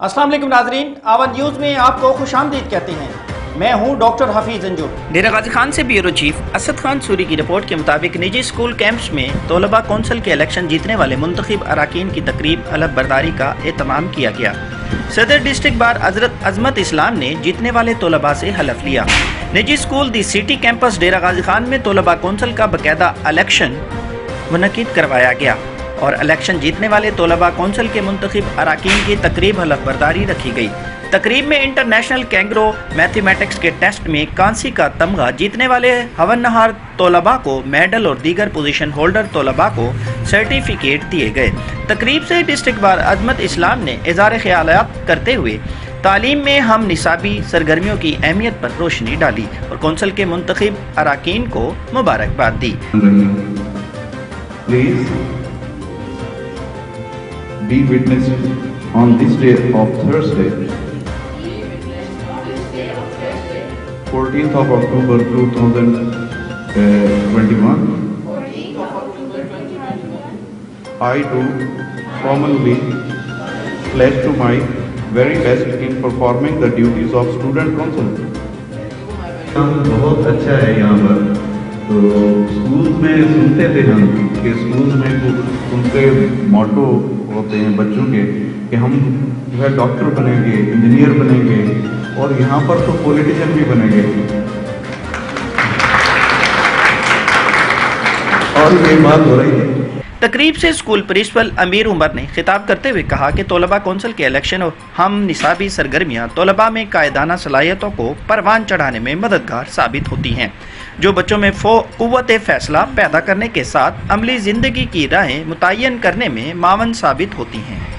अस्सलाम वालेकुम नाजरीन, आवन न्यूज़ में आपको खुशामदीद कहते हैं। मैं हूं डॉक्टर हफीज अंजुम। डेरा गाजी खान से ब्यूरो चीफ असद खान सूरी की रिपोर्ट के मुताबिक निजी स्कूल कैंप्स में तलबा कौंसिल के इलेक्शन जीतने वाले मुंतखब अरकान की तकरीब हलफ बर्दारी का एहतमाम किया गया। सदर डिस्ट्रिक्ट बार हजरत अजमत इस्लाम ने जीतने वाले तलबा से हलफ लिया। निजी स्कूल दी सिटी कैंपस डेरा गाजी खान में तलबा कौंसिल का बाकायदा इलेक्शन मुनक्किद करवाया गया और इलेक्शन जीतने वाले तलबा कौंसिल के मुंतखब अरकान की तकरीब हलफ बर्दारी रखी गई। तकरीब में इंटरनेशनल कैंगरो मैथमेटिक्स के टेस्ट में कांसी का तमगा जीतने वाले हवन नहार तलबा को मेडल और दीगर पोजीशन होल्डर तलबा को सर्टिफिकेट दिए गए। तकरीब से डिस्ट्रिक्ट बार अजमत इस्लाम ने इज़हार ख्यालात करते हुए तालीम में हम निसाबी सरगर्मियों की अहमियत पर रोशनी डाली और कौंसिल के मुंतखब अरकान को मुबारकबाद दी। Be witnessed on this day of Thursday, 14th of October 2021. I do formally pledge to my very best in performing the duties of student council. बहुत अच्छा है यहाँ पर। तो स्कूल्स में सुनते थे हम कि स्कूल्स में उनके मोटो होते हैं बच्चों के कि हम जो है डॉक्टर बनेंगे, इंजीनियर बनेंगे और यहाँ पर तो पॉलिटिशियन भी बनेंगे। और ये बात हो रही है। तकरीब से स्कूल प्रिंसिपल अमीर उमर ने खिताब करते हुए कहा कि तलबा कौंसिल के इलेक्शन और हम निसाबी सरगर्मियाँ तलबा में कायदाना सलाहियतों को परवान चढ़ाने में मददगार साबित होती हैं, जो बच्चों में क़ुव्वत फैसला पैदा करने के साथ अमली ज़िंदगी की राहें मुतय्यन करने में मावन साबित होती हैं।